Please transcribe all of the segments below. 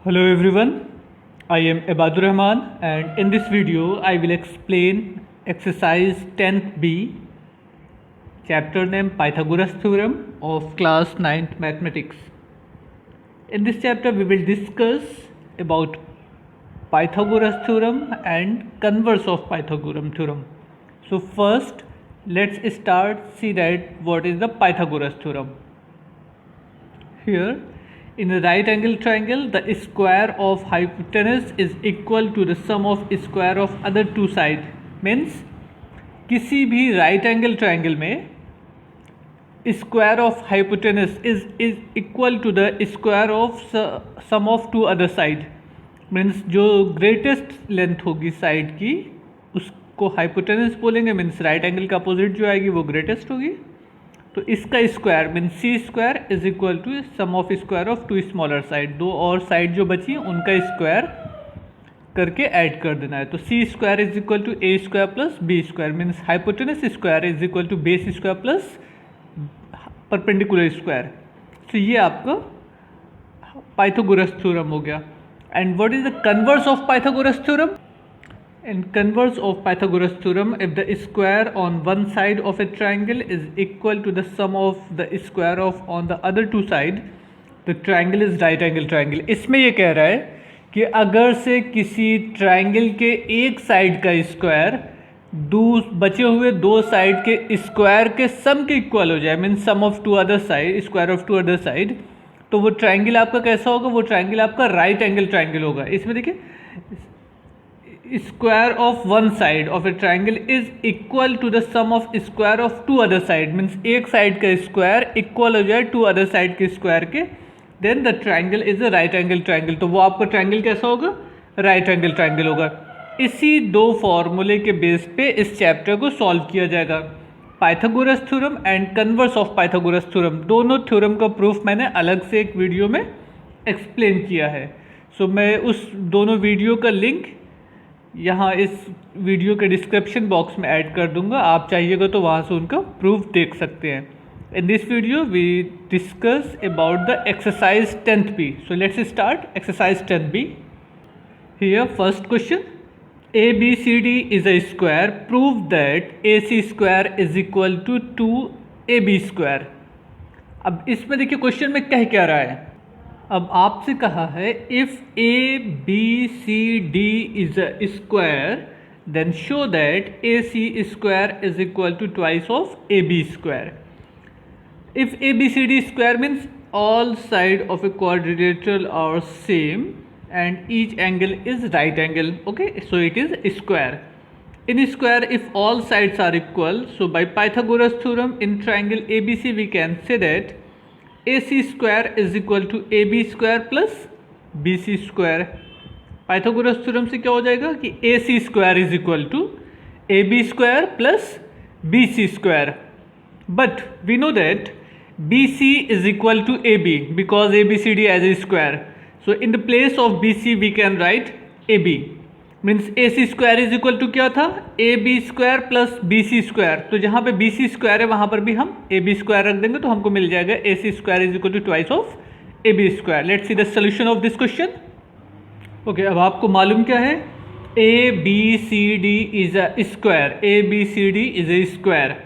Hello everyone, I am Ibadur Rahman and in this video I will explain exercise 10th B, chapter name Pythagoras theorem of class 9th mathematics. In this chapter we will discuss about Pythagoras theorem and converse of Pythagoras theorem. So first let's start see that what is the Pythagoras theorem. Here in a right angle triangle the square of hypotenuse is equal to the sum of square of other two side. Means किसी भी right angle triangle में square of hypotenuse is equal to the square of sum of two other side. Means जो greatest length होगी side की उसको hypotenuse बोलेंगे. Means right angle का opposite जो आएगी वो greatest होगी. तो इसका square mean c square is equal to sum of square of two smaller side. दो और साइड जो बची उनका स्क्वायर करके ऐड कर देना है. तो c square is equal to a square plus b square means hypotenuse square is equal to base square plus perpendicular square. तो ये आपका पाइथागोरस थ्योरम हो गया. And what is the converse of Pythagoras theorem? In converse of Pythagoras theorem, if the square on one side of a triangle is equal to the sum of the square of on the other two side, the triangle is right angle triangle. इसमें ये कह रहा है कि अगर से किसी triangle के एक साइड का स्क्वायर बचे हुए दो साइड के स्क्वायर के सम के इक्वल हो जाए, mean sum of two other side, square of two other side, तो वो ट्रायंगल आपका कैसा होगा? वो ट्रायंगल आपका राइट एंगल ट्रायंगल होगा. इसमें देखिए square of one side of a triangle is equal to the sum of square of two other side. Means एक साइड का स्क्वायर इक्वल हो जाए टू अदर साइड के स्क्वायर के, then the triangle is a right angle triangle. तो वो आपका triangle कैसा होगा? राइट एंगल ट्राइंगल होगा. इसी दो फॉर्मूले के बेस पे इस चैप्टर को सॉल्व किया जाएगा. Pythagoras theorem and converse of Pythagoras theorem, दोनों थ्योरम का प्रूफ मैंने अलग से एक वीडियो में एक्सप्लेन किया है. सो मैं उस दोनों वीडियो का लिंक यहाँ इस वीडियो के डिस्क्रिप्शन बॉक्स में ऐड कर दूंगा. आप चाहिएगा तो वहाँ से उनका प्रूफ देख सकते हैं. In this video we discuss about the exercise 10th B. So let's start exercise 10th B. Here first question, ABCD is a square, prove that AC square is equal to 2AB square. अब इसमें देखिए question में कह क्या रहा है. अब आपसे कहा है if A B C D is a square then show that A C square is equal to twice of A B square. If A B C D square means all side of a quadrilateral are same and each angle is right angle. Okay, so it is square. In square if all sides are equal, so by Pythagoras theorem in triangle A B C we can say that AC square is equal to AB square plus BC square. Pythagoras theorem से क्या हो जाएगा कि AC square is equal to AB square plus BC square. But we know that BC is equal to AB because ABCD as a square. So in the place of BC we can write AB. Means AC square is equal to क्या था? AB square plus BC square. तो जहाँ पे BC square है वहाँ पर भी हम AB स्क्वायर रख देंगे तो हमको मिल जाएगा AC square is equal to twice of AB square. Let's see the solution of this question. Okay, अब आपको मालूम क्या है? ABCD is a square. ABCD is a square.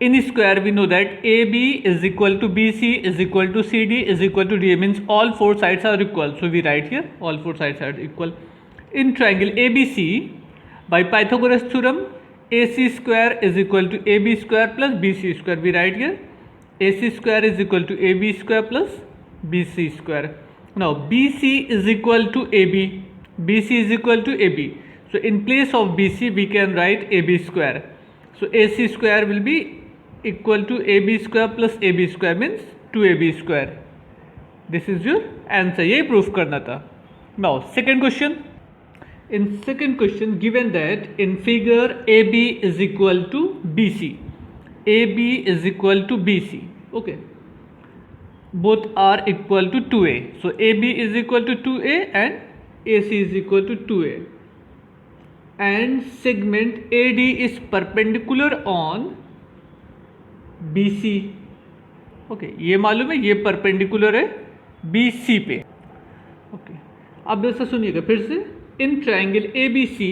In square we know that AB is equal to BC is equal to CD is equal to DA. Means all four sides are equal. So we write here all four sides are equal. In triangle ABC, by Pythagoras theorem, AC square is equal to AB square plus BC square. We write here AC square is equal to AB square plus BC square. Now BC is equal to AB. BC is equal to AB. So in place of BC we can write AB square. So AC square will be equal to AB square plus AB square means 2AB square. This is your answer. यही proof करना था. Now second question. In second question, given that in figure AB is equal to BC, AB is equal to BC, okay, both are equal to 2A. So AB is equal to 2A and AC is equal to 2A. And segment AD is perpendicular on BC. Okay, ये मालूम है ये perpendicular है BC पे. Okay. अब ऐसा सुनिएगा फिर से, in triangle A B C,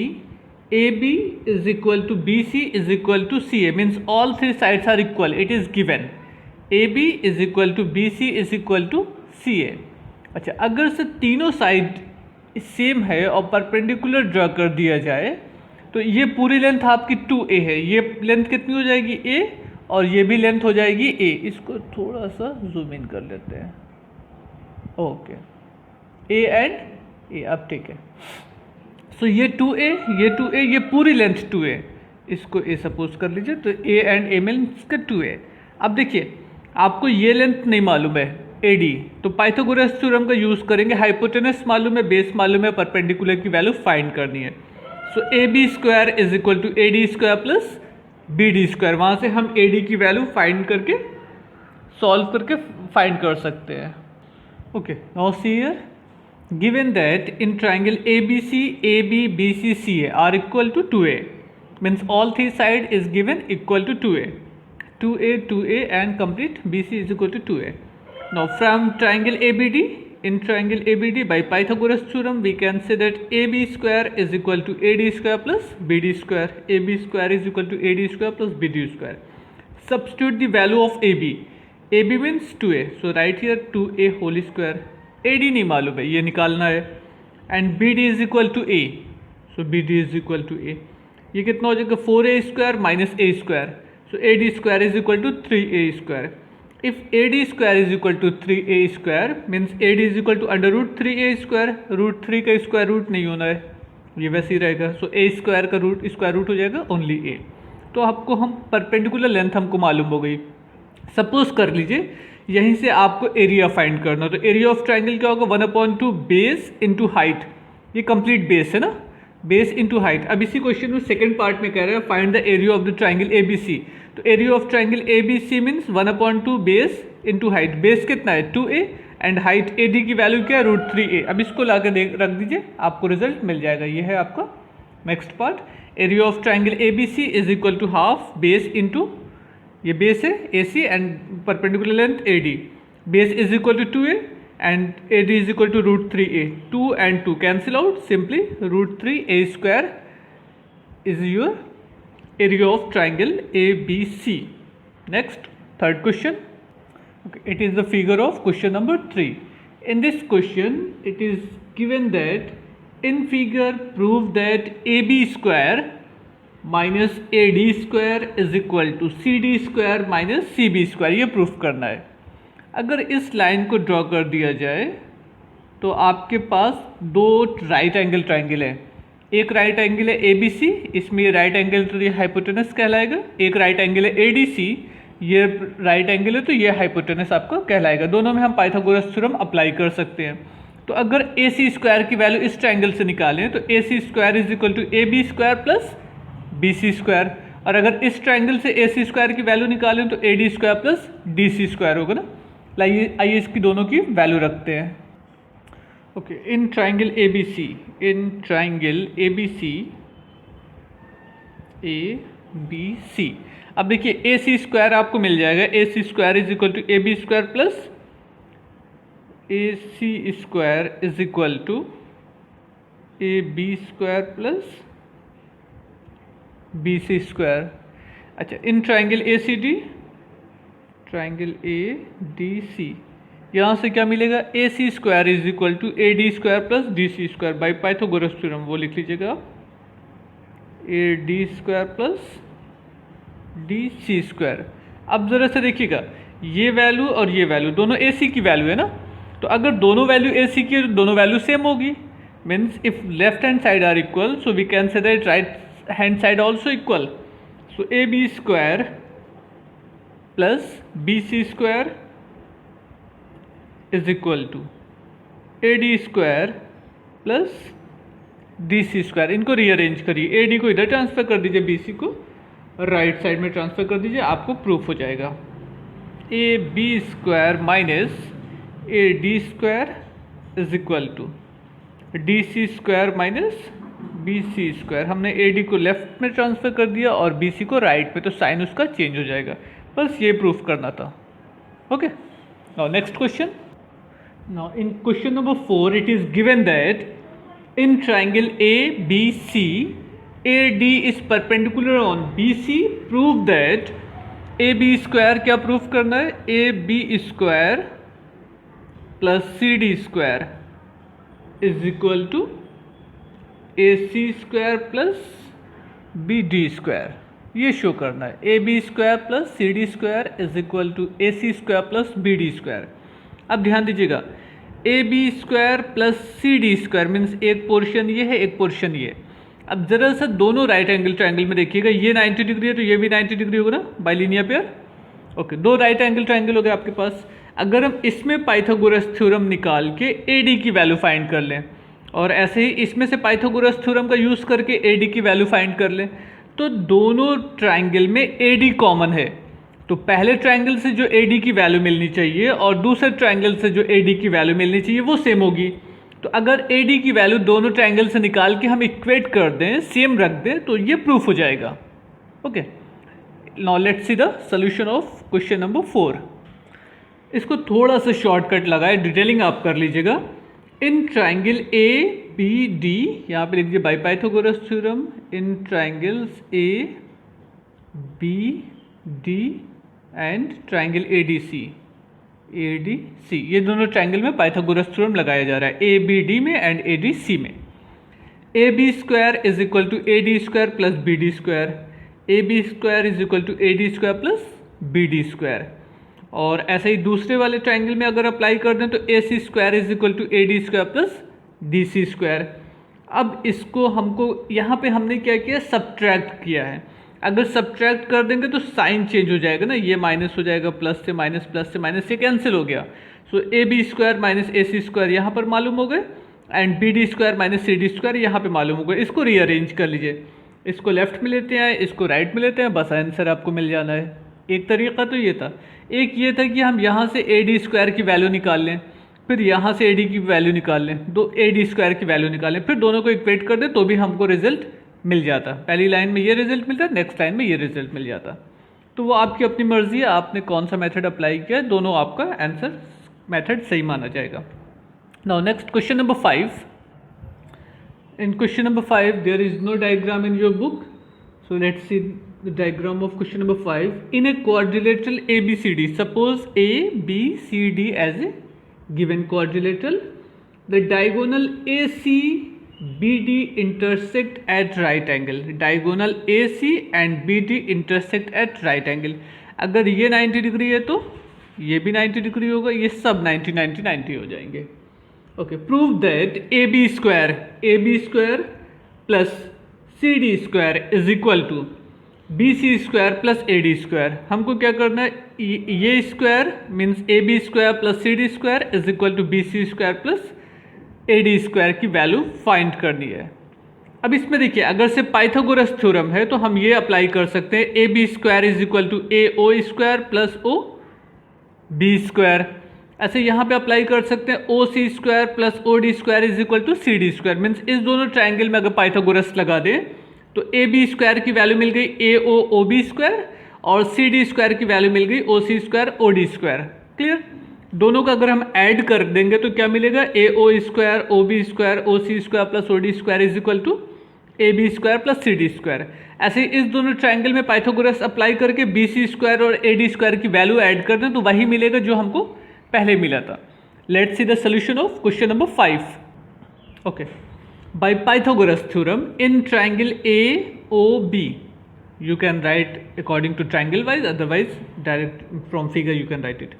A B is equal to B C is equal to C A, means all three sides are equal, it is given A B is equal to B C is equal to C A. अच्छा, अगर से तीनों side same है और perpendicular draw कर दिया जाए तो ये पूरी लेंथ आपकी 2a है, ये लेंथ कितनी हो जाएगी a, और ये भी लेंथ हो जाएगी a। इसको थोड़ा सा जूम इन कर लेते हैं, ओके, a एंड a, अब ठीक है। सो ये 2a, ये 2a, ये पूरी लेंथ 2a, इसको a सपोज कर लीजिए, तो a एंड a मीन्स का 2a। अब देखिए आपको ये लेंथ नहीं मालूम है AD, तो पाइथागोरस थ्योरम का यूज़ करेंगे, हाइपोटेनस मालूम है, बेस मालूम है, परपेंडिकुलर की वैल्यू फाइंड करनी है। So A B square is equal to A D square plus B D square, वहाँ से हम ए डी की वैल्यू फाइंड करके सॉल्व करके फाइंड कर सकते हैं। Okay, now see here, given that in triangle A B C, A B B C C A are equal to 2a, means all three side is given equal to 2a, 2a 2a and complete BC is equal to 2a. Now from triangle ABD, in triangle ABD by Pythagoras theorem we can say that AB square is equal to AD square plus BD square, AB square is equal to AD square plus BD square. Substitute the value of AB, AB means 2a, so write here 2a whole square, AD नहीं मालूम है, ये निकालना है, and BD is equal to A, so BD is equal to A, ये कितना हो जाएगा 4a square minus a square, so AD square is equal to 3a square. If AD square is equal to 3a square means AD is equal to under root 3a square, root 3 का square root नहीं होना है, ये वैसे ही रहेगा, सो a square का root square root हो जाएगा ओनली a। तो आपको हम परपेंडिकुलर लेंथ हमको मालूम हो गई। सपोज कर लीजिए यहीं से आपको एरिया फाइंड करना, तो एरिया ऑफ ट्राइंगल क्या होगा 1/2 बेस इंटू हाइट, ये कंप्लीट बेस है ना, बेस इंटू हाइट। अब इसी क्वेश्चन में सेकंड पार्ट में कह रहे हैं find the area of the triangle A B C, तो area of triangle A B C means 1/2 base into height, base कितना है 2a and height A D की वैल्यू क्या है रूट 3a। अब इसको ला के रख दीजिए, आपको रिजल्ट मिल जाएगा, ये है आपका next part. Area of triangle A B C is equal to half base into, ये बेस है A C and perpendicular length A D, base is equal to 2a and AD is equal to root 3a, 2 and 2 cancel out, simply root 3a square is your area of triangle ABC. Next, third question. Okay, it is the figure of question number 3. In this question, it is given that in figure prove that AB square minus AD square is equal to CD square minus CB square, ये proof करना है। अगर इस line को draw कर दिया जाए तो आपके पास दो राइट एंगल ट्राइंगल है, एक राइट एंगल है ए बी सी, इसमें ये राइट एंगल तो ये हाइपोटेनस कहलाएगा, एक राइट एंगल है ए डी सी, ये राइट एंगल है तो ये हाइपोटेनस आपका कहलाएगा। दोनों में हम पाइथागोरस थ्योरम अप्लाई कर सकते हैं। तो अगर ए सी स्क्वायर की वैल्यू इस ट्राइंगल से निकालें तो A C square is equal to A B square plus B C square, और अगर इस ट्राइंगल से ए सी स्क्वायर की वैल्यू निकालें तो A D square plus D C square होगा ना। आइए इसकी दोनों की वैल्यू रखते हैं। Okay, in triangle A B C, in triangle A B C, A B C, अब देखिए ए सी स्क्वायर आपको मिल जाएगा, A C square is equal to A B square plus A C square is equal to A B square plus B C square. अच्छा, in triangle A C D, triangle A D C, यहाँ से क्या मिलेगा A C square is equal to A D square plus D C square by Pythagoras theorem, वो लिख लीजिएगा A D square plus D C square. अब ज़रा से देखिएगा ये वैल्यू और ये वैल्यू दोनों ए सी की वैल्यू है ना, तो अगर दोनों वैल्यू ए सी की है तो दोनों वैल्यू सेम होगी, means if left hand side are equal so we can say that right hand side also equal, so A B square plus B C square is equal to A D square plus D C square. इनको rearrange करिए, A D को इधर transfer कर दीजिए, B C को right side में transfer कर दीजिए, आपको प्रूफ हो जाएगा A B square minus A D square is equal to D C square minus B C square. हमने ए डी को लेफ्ट में ट्रांसफर कर दिया और बी सी को राइट में, तो साइन उसका चेंज हो जाएगा, बस ये प्रूफ करना था। Okay, now next question. Now in question number 4 it is given that in triangle ABC AD is perpendicular on BC. Prove that AB square क्या प्रूफ करना है, AB square plus CD square is equal to AC square plus BD square. ये show करना है AB square plus CD square is equal to AC square plus BD square. अब ध्यान दीजिएगा A B square plus C D square means एक portion ये है, एक पोर्शन ये. अब जरा सा दोनों राइट एंगल ट्रायंगल में देखिएगा, ये 90 डिग्री है तो ये भी 90 डिग्री होगा ना, बाइलिनियर पेयर. ओके, दो राइट एंगल ट्रायंगल हो गए आपके पास. अगर हम इसमें पाइथागोरस थ्योरम निकाल के ए डी की वैल्यू फाइंड कर लें और ऐसे ही इसमें से पाइथागोरस थ्योरम का यूज़ करके ए डी की वैल्यू फाइंड कर लें, तो दोनों ट्रायंगल में ए डी कॉमन है. तो पहले ट्रायंगल से जो AD की वैल्यू मिलनी चाहिए और दूसरे ट्रायंगल से जो AD की वैल्यू मिलनी चाहिए वो सेम होगी. तो अगर AD की वैल्यू दोनों ट्रायंगल से निकाल के हम इक्वेट कर दें, सेम रख दें, तो ये प्रूफ हो जाएगा. Okay, now let's see the solution of question number 4. इसको थोड़ा सा शॉर्टकट लगाए, डिटेलिंग आप कर लीजिएगा. इन ट्रायंगल ABD, यहाँ पे लिख दीजिए bye Pythagoras theorem, in triangles ABD and triangle ADC, ये दोनों ट्रायंगल में पाइथागोरस थ्योरम लगाया जा रहा है ABD में एंड ADC में. AB square is equal to AD square plus BD square, AB square is equal to AD square plus BD square. और ऐसे ही दूसरे वाले ट्रायंगल में अगर अप्लाई कर दें तो AC square is equal to AD square plus DC square. अब इसको हमको यहाँ पे हमने क्या किया, सब्ट्रैक्ट किया है. अगर सब्ट्रैक्ट कर देंगे तो साइन चेंज हो जाएगा ना, ये माइनस हो जाएगा, प्लस से माइनस से कैंसिल हो गया. So A B square minus A C square यहाँ पर मालूम हो गए and B D square minus C D square यहाँ पे मालूम हो गए. इसको रीअरेंज कर लीजिए, इसको लेफ्ट में लेते हैं, इसको राइट में लेते हैं, बस आंसर आपको मिल जाना है. एक तरीका तो ये था. एक ये था कि हम यहाँ से ए डी स्क्वायर की वैल्यू निकाल लें, फिर यहाँ से ए डी की वैल्यू निकाल लें, दो ए डी स्क्वायर की वैल्यू निकाल लें, फिर दोनों को इक्वेट कर दें तो भी हमको रिजल्ट मिल जाता. पहली लाइन में ये रिजल्ट मिलता, नेक्स्ट लाइन में ये रिजल्ट मिल जाता. तो वो आपकी अपनी मर्जी है, आपने कौन सा मेथड अप्लाई किया है, दोनों आपका आंसर मेथड सही माना जाएगा. Now next question number 5. In question number 5 there is no diagram in your book, so let's see the diagram of question number 5. In a quadrilateral ABCD, suppose ABCD as a given quadrilateral, the diagonal ACBD intersect at right angle. Diagonal AC and BD intersect at right angle. अगर ये 90 degree है तो ये भी 90 degree होगा, ये सब 90 90 90 हो जाएंगे. Okay, prove that AB square plus CD square is equal to BC square plus AD square. हमको क्या करना है, ये square means AB square plus CD square is equal to BC square plus AD square की value find करनी है. अब इसमें देखिए, अगर से पाइथागोरस थ्योरम है तो हम ये अप्लाई कर सकते हैं, AB square is equal to AO square plus OB square. ऐसे यहाँ पे अप्लाई कर सकते हैं OC square plus OD square is equal to CD square. Means इस दोनों ट्रायंगल में अगर पाइथागोरस लगा दे तो AB स्क्वायर की वैल्यू मिल गई AOOB स्क्वायर और CD स्क्वायर की वैल्यू मिल गई OC square OD square. Clear? दोनों का अगर हम ऐड कर देंगे तो क्या मिलेगा, AO square OB square OC square plus OD square is equal to AB square plus CD square. ऐसे इस दोनों ट्रायंगल में पाइथागोरस अप्लाई करके BC स्क्वायर और AD स्क्वायर की वैल्यू ऐड कर दें तो वही मिलेगा जो हमको पहले मिला था. Let's see the solution of question number 5. Okay, bye Pythagoras theorem in triangle AOB, you can write according to triangle wise, otherwise direct from figure you can write it.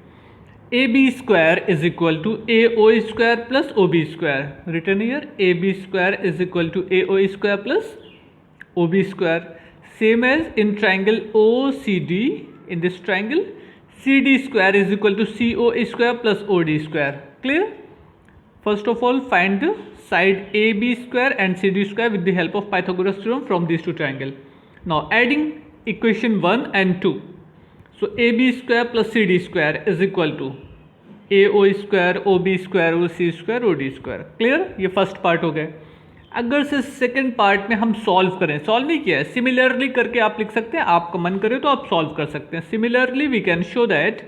AB square is equal to AO square plus OB square. Written here, AB square is equal to AO square plus OB square. Same as in triangle OCD. In this triangle, CD square is equal to CO square plus OD square. Clear? First of all, find the side AB square and CD square with the help of Pythagoras theorem from these two triangles. Now adding equation 1 and 2. So AB square plus CD square is equal to AO square, OB square, OC square, OD square. Clear? ये first part हो गए. अगर से second part में हम solve करें, solve नहीं किया है, सिमिलरली करके आप लिख सकते हैं, आपका मन करे तो आप सॉल्व कर सकते हैं. Similarly we can show that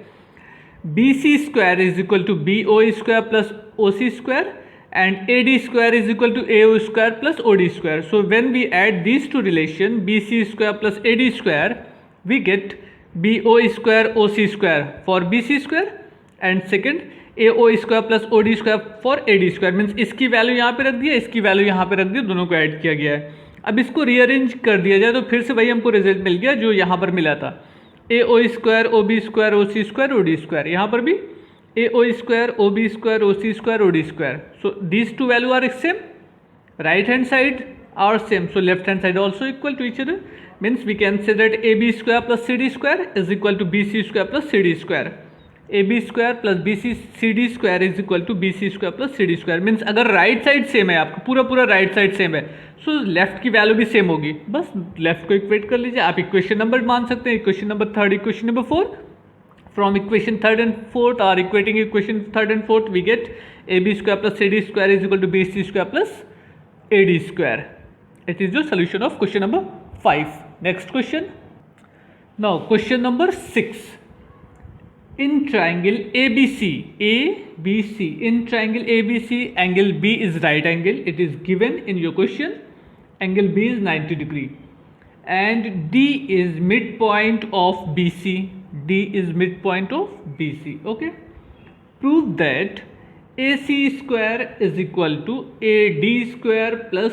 B C square is equal to B O square plus O C square and AD square is equal to AO square plus OD square. So when we add these two relation BC square plus AD square, we get BO square OC square for BC square and second AO square plus OD square for AD square. Means इसकी value यहाँ पे रख दिया, इसकी value यहाँ पे रख दिया, दोनों को ऐड किया गया है. अब इसको रीअरेंज कर दिया जाए तो फिर से वही हमको रिजल्ट मिल गया जो यहाँ पर मिला था. AO square OB square OC square OD square. यहाँ पर भी AO square, OB square, OC square, OD square. So these two value are same. Right hand side are same. So left hand side also equal to each other. Means we can say that AB square plus CD square is equal to BC square plus CD square. AB square plus BC CD square is equal to BC square plus CD square. Means अगर right side same है, आपका पूरा पूरा right side same है, so left की value भी same होगी. बस left को equate कर लीजिए. आप equation number मान सकते हैं, equation number 3, equation number 4. From equation 3rd and 4th or equating equation 3rd and 4th, we get AB square plus CD square is equal to BC square plus AD square. It is the solution of question number 5. Next question. Now question number 6. In triangle ABC, in triangle ABC, angle B is right angle. It is given in your question. Angle B is 90 degree and D is midpoint of BC. D is midpoint of BC. Okay. Prove that AC square is equal to AD square plus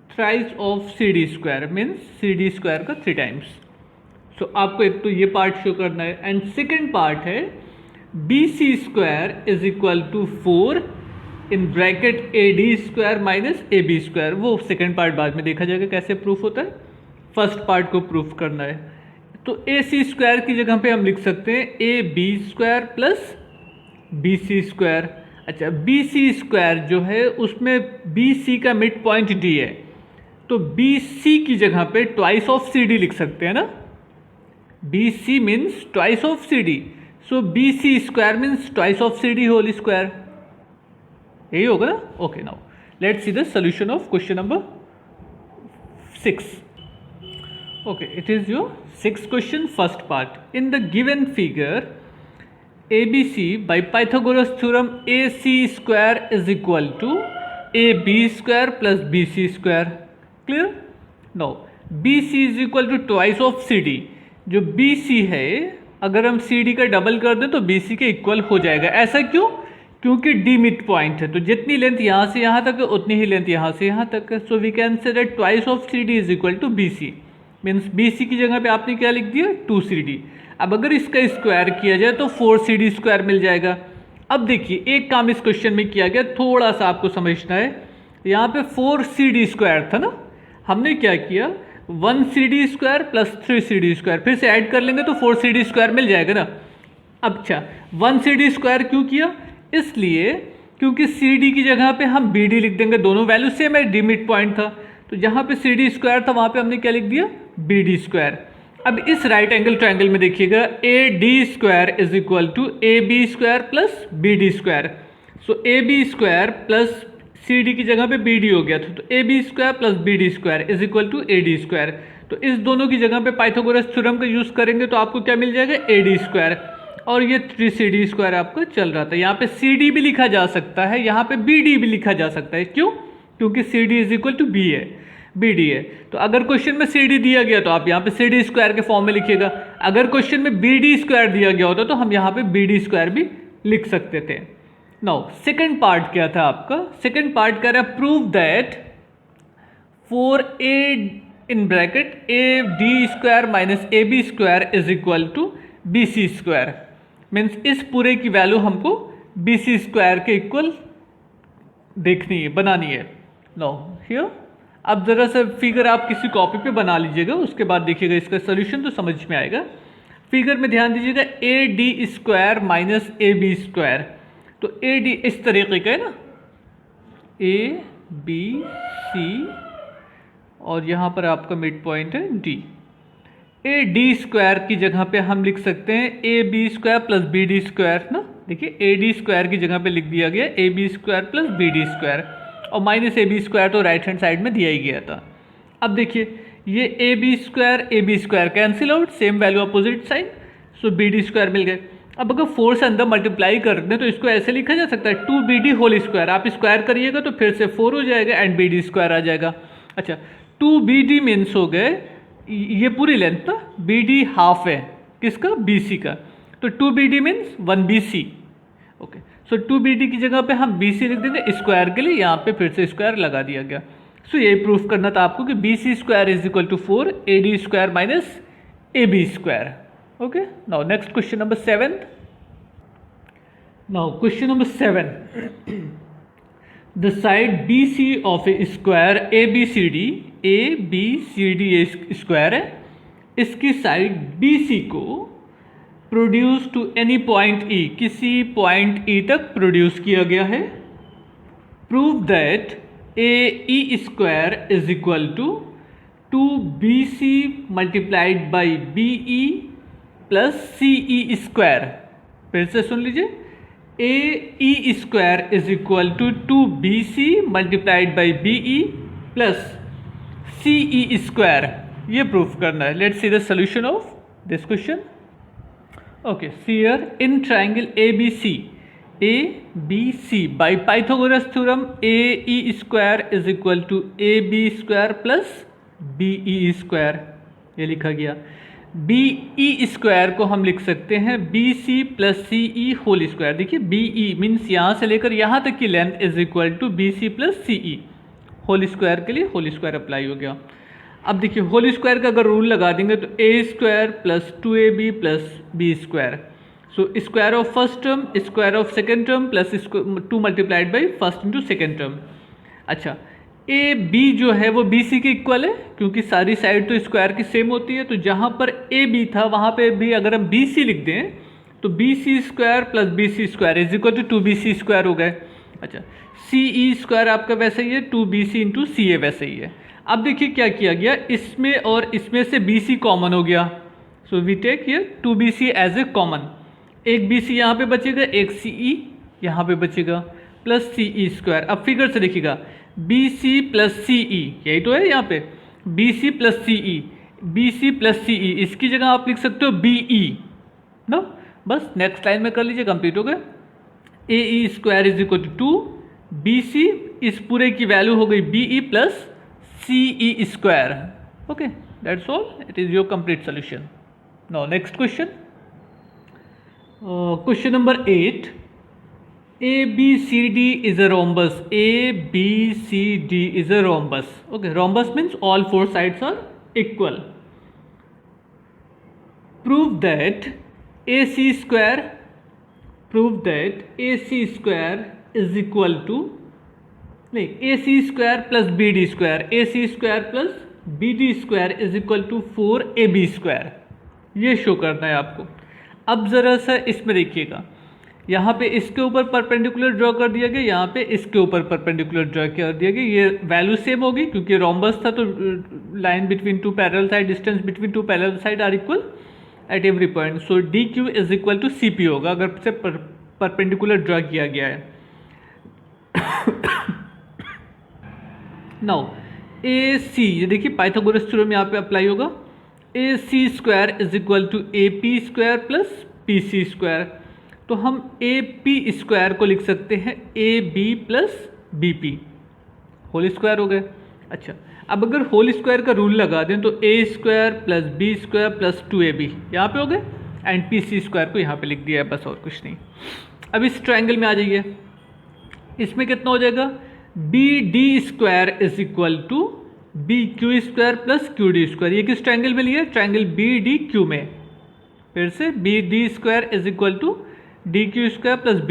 thrice of CD square. Means CD square का 3 times. So आपको एक तो ये part show करना है and second part है BC square is equal to 4 in bracket AD square minus AB square. वो second part बाद में देखा जाएगा कैसे प्रूफ होता है. फर्स्ट पार्ट को प्रूफ करना है. तो ए सी स्क्वायर की जगह पे हम लिख सकते हैं A B square plus B C square. अच्छा, बी सी स्क्वायर जो है उसमें बी सी का मिड पॉइंट डी है, तो बी सी की जगह पे ट्वाइस ऑफ सी डी लिख सकते हैं ना. B C means twice of C D, so B C square means twice of C D whole square. यही होगा ना. Okay, now let's see the solution of question number 6. Okay, it is your 6th question, first part. In the given figure ABC, by Pythagoras theorem, AC square is equal to AB square plus BC square. Clear? Now BC is equal to twice of CD. जो BC है अगर हम CD का double कर दें तो BC के equal हो जाएगा. ऐसा क्यों? क्योंकि D मिड पॉइंट है, तो जितनी लेंथ यहाँ से यहाँ तक है उतनी ही लेंथ यहाँ से यहाँ तक है. So we can say that twice of CD is equal to BC. Means BC की जगह पे आपने क्या लिख दिया 2CD. अब अगर इसका स्क्वायर किया जाए तो 4CD स्क्वायर मिल जाएगा. अब देखिए एक काम इस क्वेश्चन में किया गया, थोड़ा सा आपको समझना है. यहाँ पे 4CD स्क्वायर था ना, हमने क्या किया 1CD square plus 3CD square फिर से ऐड कर लेंगे तो 4CD स्क्वायर मिल जाएगा ना. अच्छा, 1CD स्क्वायर क्यों किया? इसलिए क्योंकि CD की जगह पे हम BD लिख देंगे, दोनों वैल्यू सेम है, D मिड पॉइंट था, तो जहाँ पे CD स्क्वायर था वहाँ पे हमने क्या लिख दिया BD स्क्वायर. अब इस राइट एंगल ट्रायंगल में देखिएगा AD square is equal to AB square plus BD square. So AB square plus CD की जगह पे BD हो गया था, तो AB square plus BD square is equal to AD square. तो इस दोनों की जगह पे पाइथागोरस थ्योरम का यूज करेंगे तो आपको क्या मिल जाएगा AD स्क्वायर. और ये 3CD स्क्वायर आपका चल रहा था. यहाँ पे CD भी लिखा जा सकता है, यहाँ पे BD भी लिखा जा सकता है. क्यों? क्योंकि CD is equal to B है, BD है. तो अगर क्वेश्चन में CD दिया गया तो आप यहाँ पे CD स्क्वायर के फॉर्म में लिखिएगा. अगर क्वेश्चन में BD स्क्वायर दिया गया होता तो हम यहाँ पे BD स्क्वायर भी लिख सकते थे. नाउ सेकंड पार्ट क्या था आपका? सेकंड पार्ट कह रहा है prove that for a in bracket AD square minus AB square is equal to BC square. Means इस पूरे की वैल्यू हमको BC स्क्वायर के इक्वल देखनी है, बनानी है. नाउ हियर अब ज़रा सा फिगर आप किसी कॉपी पे बना लीजिएगा, उसके बाद देखिएगा इसका सोल्यूशन तो समझ में आएगा. फिगर में ध्यान दीजिएगा AD square minus AB square. तो AD इस तरीके का है ना, ABC और यहाँ पर आपका मिड पॉइंट है D. AD स्क्वायर की जगह पे हम लिख सकते हैं AB square plus BD square ना. देखिए AD स्क्वायर की जगह पे लिख दिया गया AB square plus BD square, और माइनस AB स्क्वायर तो राइट हैंड साइड में दिया ही गया था. अब देखिए ये AB square cancel out, same value opposite sign, so BD square मिल गए. अब अगर 4 से अंदर मल्टीप्लाई कर दें तो इसको ऐसे लिखा जा सकता है 2BD होल स्क्वायर, आप स्क्वायर करिएगा तो फिर से 4 हो जाएगा एंड BD स्क्वायर आ जाएगा। अच्छा 2BD मीन्स हो गए ये पूरी लेंथ ना, BD हाफ है किसका, BC का, तो 2BD means 1BC। Okay so 2BD की जगह पे हम BC लिख देंगे स्क्वायर के लिए, यहाँ पे फिर से स्क्वायर लगा दिया गया। सो यही प्रूफ करना था आपको कि BC square is equal to 4 AD square minus AB square. Okay, now next question number 7. Now question number 7. The side BC of a square ABCD square है, इसकी साइड BC को produce to any point E, किसी point E तक produce किया गया है। Prove that AE square is equal to 2BC multiplied by BE plus CE square. फिर से सुन लीजिए, AE square is equal to 2BC multiplied by BE plus CE square, ये प्रूफ करना है। Let's see the solution of this question. Okay see here in triangle ABC by Pythagoras theorem AE square is equal to AB square plus BE square, ये लिखा गया। BE square को हम लिख सकते हैं BC plus CE whole square. देखिए BE means यहाँ से लेकर यहाँ तक की length is equal to BC plus CE whole square के लिए होल स्क्वायर अप्लाई हो गया। अब देखिए होल स्क्वायर का अगर रूल लगा देंगे तो A square plus 2AB plus B square, so square of first term square of second term plus 2 multiplied by first into second term. अच्छा AB जो है वो BC के इक्वल है, क्योंकि सारी साइड तो स्क्वायर की सेम होती है, तो जहाँ पर AB था वहाँ पे भी अगर हम BC लिख दें तो BC square plus BC square is equal to 2BC square हो गए। अच्छा CE स्क्वायर आपका वैसे ही है 2BC इंटू CA वैसे ही है। अब देखिए क्या किया गया, इसमें और इसमें से BC कॉमन हो गया, so we take here 2BC as a common. एक BC यहाँ पे बचेगा, एक CE यहाँ पे बचेगा प्लस CE स्क्वायर। अब फिगर से देखिएगा BC प्लस CE, यही तो है यहाँ पे BC प्लस CE, इसकी जगह आप लिख सकते हो BE ना, बस नेक्स्ट लाइन में कर लीजिए, कंप्लीट हो गया। AE square is equal to 2BC, इस पूरे की वैल्यू हो गई BE plus CE square. Okay that's all, it is your complete solution. Now next question, question number 8। ABCD is a rhombus. ABCD is a rhombus. Okay, rhombus means all 4 sides are equal. Prove that AC square is equal to AC square plus BD square. AC square plus BD square is equal to 4AB square. ये show करना है आपको। अब ज़रा सा इसमें देखिएगा, यहाँ पे इसके ऊपर परपेंडिकुलर ड्रॉ कर दिया गया, यहाँ पे इसके ऊपर परपेंडिकुलर ड्रॉ कर दिया गया। ये वैल्यू सेम होगी क्योंकि रोम्बस था, तो line between 2 parallel side, distance between 2 parallel side are equal at every point, so DQ is equal to CP होगा अगर से परपेंडिकुलर ड्रॉ किया गया है। नाउ AC, ये देखिए पाइथागोरस थ्योरम यहाँ पे अप्लाई होगा। AC square is equal to AP square plus PC square, तो हम AP स्क्वायर को लिख सकते हैं AB plus BP whole square हो गए। अच्छा अब अगर होल स्क्वायर का रूल लगा दें तो A square plus B square plus 2AB यहाँ पे हो गए एंड PC स्क्वायर को यहाँ पे लिख दिया है, बस और कुछ नहीं। अब इस ट्रायंगल में आ जाइए, इसमें कितना हो जाएगा, BD square is equal to BQ square plus QD square. ये किस ट्रायंगल में लिया है, ट्रायंगल BDQ में। फिर से BD square is equal to DQ square plus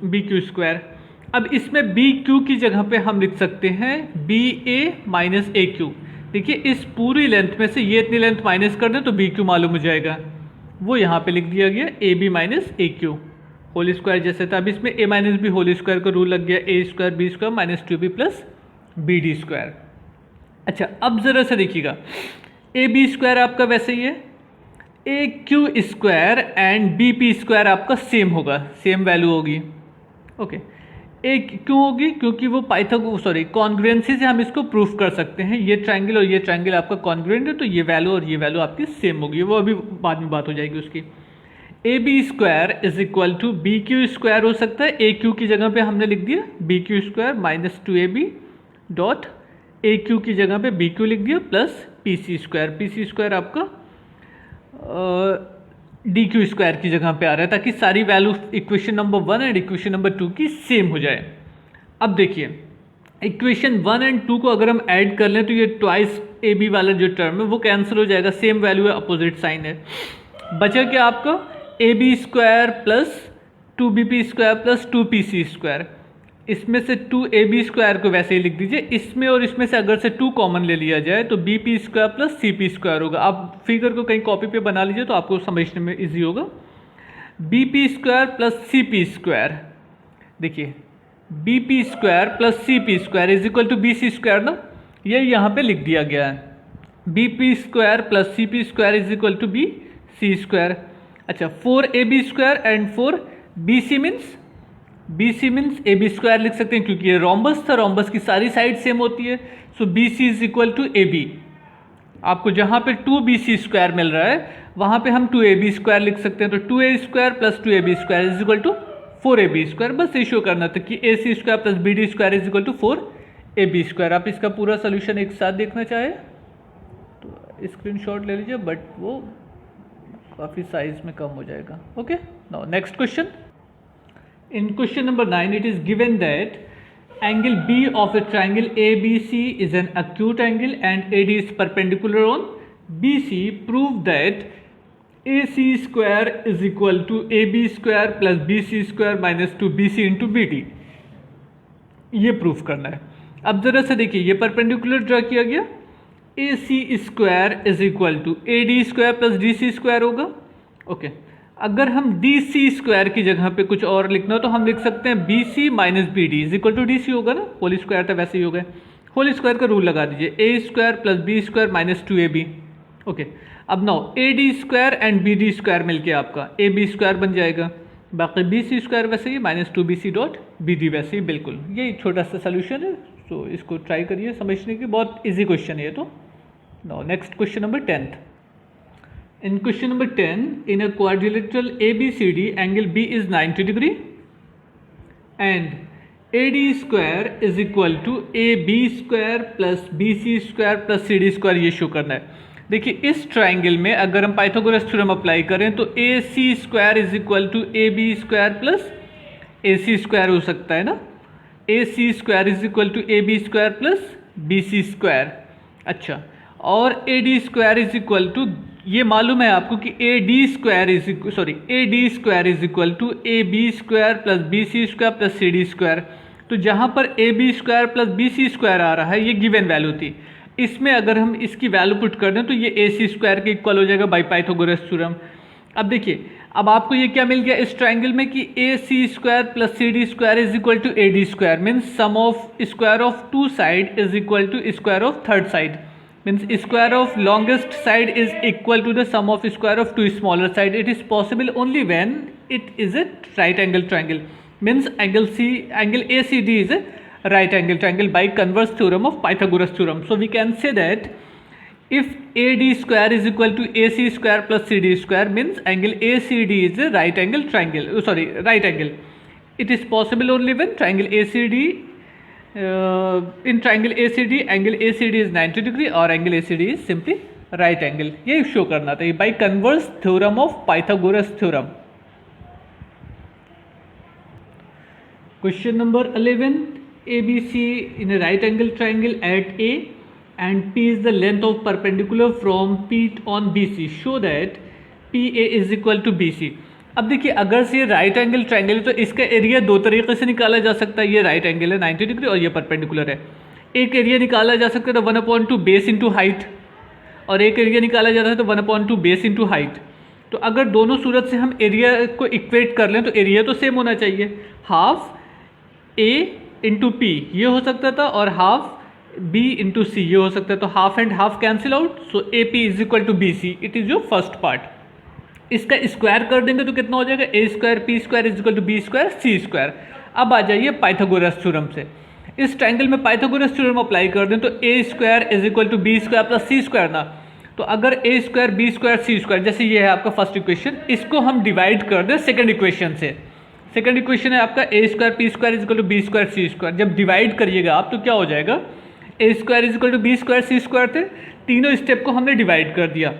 BQ square. अब इसमें BQ की जगह पे हम लिख सकते हैं BA माइनस AQ। देखिए इस पूरी लेंथ में से ये इतनी लेंथ माइनस कर दें तो BQ मालूम हो जाएगा, वो यहाँ पे लिख दिया गया AB minus AQ whole square जैसे था। अब इसमें A minus B whole square का रूल लग गया, A square B square minus 2B plus BD square. अच्छा अब ज़रा सा देखिएगा, AB स्क्वायर आपका वैसे ही है, AQ square and BP square आपका सेम होगा, सेम वैल्यू होगी। ओके एक क्यों होगी, क्योंकि वो कॉन्ग्रुएंसी से हम इसको प्रूफ कर सकते हैं। ये ट्रायंगल और ये ट्रायंगल आपका कॉन्ग्रुएंट है, तो ये वैल्यू और ये वैल्यू आपकी सेम होगी, वो अभी बाद में बात हो जाएगी उसकी। A B square is equal to B Q square हो सकता है, ए क्यू की जगह पे हमने लिख दिया B Q square minus 2ab dot A Q की जगह पे बी क्यू लिख दिया प्लस पी सी स्क्वायर आपका डी क्यू स्क्वायर की जगह पे आ रहा है, ताकि सारी value equation number 1 and equation number 2 की सेम हो जाए। अब देखिए इक्वेशन 1 एंड 2 को अगर हम ऐड कर लें तो ये ट्वाइस ए बी वाला जो टर्म है वो कैंसिल हो जाएगा, सेम वैल्यू है, अपोजिट साइन है। बचा क्या आपका A B square plus 2bp square plus 2pc square. इसमें से 2ab स्क्वायर को वैसे ही लिख दीजिए, इसमें और इसमें से अगर से 2 कॉमन ले लिया जाए तो bp square plus cp square होगा। आप फिगर को कहीं कॉपी पे बना लीजिए तो आपको समझने में इजी होगा। bp square plus cp square, देखिए bp square plus cp square is equal to bc square ना, ये यहाँ पे लिख दिया गया है। bp square plus cp square is equal to bc square. अच्छा 4ab square and 4bc means A B square लिख सकते हैं क्योंकि ये रोम्बस था, रोम्बस की सारी साइड सेम होती है। So B C is equal to A B. आपको जहाँ पे 2bc स्क्वायर मिल रहा है वहाँ पे हम 2ab स्क्वायर लिख सकते हैं, तो 2a square plus 2ab square is equal to 4ab square. बस ये शो करना था कि ac square plus bd square is equal to 4ab square. आप इसका पूरा सोल्यूशन एक साथ देखना चाहे तो स्क्रीनशॉट ले लीजिए, बट वो काफ़ी साइज में कम हो जाएगा। Okay, now next question. In question number 9, it is given that angle B of a triangle ABC is an acute angle and AD is perpendicular on BC. Prove that AC square is equal to AB square plus BC square minus 2BC into BD. ये proof करना है। अब जरा से देखिए ये perpendicular draw किया गया, AC square is equal to AD square plus DC square होगा। ओके, अगर हम DC स्क्वायर की जगह पे कुछ और लिखना हो तो हम लिख सकते हैं BC minus BD is equal to DC होगा ना, होल स्क्वायर था वैसे ही होगा। होल स्क्वायर का रूल लगा दीजिए, A square plus B square minus 2AB। Okay, अब now AD square and BD square मिलके आपका AB स्क्वायर बन जाएगा, बाकी BC स्क्वायर वैसे ही माइनस 2BC डॉट BD वैसे ही। बिल्कुल ये छोटा सा सोल्यूशन है, तो इसको ट्राई करिए समझने की, बहुत ईजी क्वेश्चन है। तो now next question number 10th। In question number 10, in a quadrilateral ABCD, angle B is 90 degree and AD square is equal to AB square plus BC square plus CD square, ये show करना है। देखिए इस triangle में अगर हम Pythagoras theorem apply करें तो AC square is equal to AB square plus AC square हो सकता है ना, AC square is equal to AB square plus BC square. अच्छा, और AD square is equal to, ये मालूम है आपको कि AD square is equal to AB square plus BC square plus CD square. तो जहाँ पर AB square plus BC square आ रहा है ये गिवन वैल्यू थी, इसमें अगर हम इसकी वैल्यू पुट कर दें तो ये AC स्क्वायर के इक्वल हो जाएगा बाई पाइथागोरस थ्योरम। अब देखिए अब आपको ये क्या मिल गया इस ट्राइंगल में कि AC square plus CD square is equal to AD square, means sum of square of two side is equal to square of third side, means square of longest side is equal to the sum of square of two smaller side. It is possible only when it is a right angle triangle, means angle ACD is a right angle triangle by converse theorem of Pythagoras theorem. So we can say that if AD square is equal to AC square plus CD square, means angle ACD is a right angle triangle, right angle. It is possible only when triangle ACD in triangle ACD, angle ACD is 90 degree और angle ACD is simply right angle। ये show करना था by converse theorem of Pythagoras theorem। Question number 11, ABC in a right angle triangle at A and P is the length of perpendicular from P on BC, show that PA is equal to BC। अब देखिए अगर से ये right angle triangle है तो इसका area दो तरीके से निकाला जा सकता है। ये राइट एंगल है 90 डिग्री और ये परपेंडिकुलर है। एक एरिया निकाला जा सकता है तो 1/2 बेस इंटू हाइट, और एक एरिया निकाला जाता है तो 1/2 बेस इंटू हाइट। तो अगर दोनों सूरत से हम एरिया को इक्वेट कर लें तो एरिया तो सेम होना चाहिए, हाफ A इंटू P ये हो सकता था और हाफ B इंटू C ये हो सकता है। तो half and half cancel out, so AP is equal to BC। It is your first part. इसका स्क्वायर कर देंगे तो कितना हो जाएगा, A square P square is equal to B square C square. अब आ जाइए पाइथागोरस थ्योरम से, इस ट्राइंगल में पाइथागोरस थ्योरम अप्लाई कर दें तो A square is equal to B square plus C square ना, तो अगर A square B square C square, जैसे ये है आपका फर्स्ट इक्वेशन, इसको हम डिवाइड कर दें सेकंड इक्वेशन से। सेकंड इक्वेशन है आपका A square P square is equal to B square C square. जब डिवाइड करिएगा आप तो क्या हो जाएगा, A square is equal to B square C square थे, तीनों स्टेप को हमने डिवाइड कर दिया,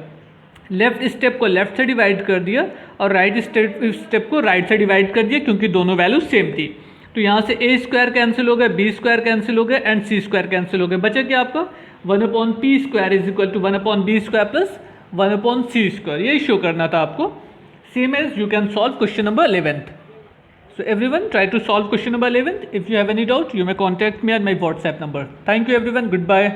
लेफ्ट स्टेप को लेफ्ट से डिवाइड कर दिया और राइट स्टेप को राइट से डिवाइड कर दिया, क्योंकि दोनों वैल्यू सेम थी। तो यहाँ से ए स्क्वायर कैंसिल हो गया, बी स्क्वायर कैंसिल हो गया एंड सी स्क्वायर कैंसिल हो गया। बचा क्या आपका 1/p square is equal to 1/b square plus 1/c square. यही शो करना था आपको। Same as you can solve question number 11th। So everyone, try to solve question number 11th. If you have any doubt, you may contact me on my WhatsApp number. Thank you everyone. Goodbye.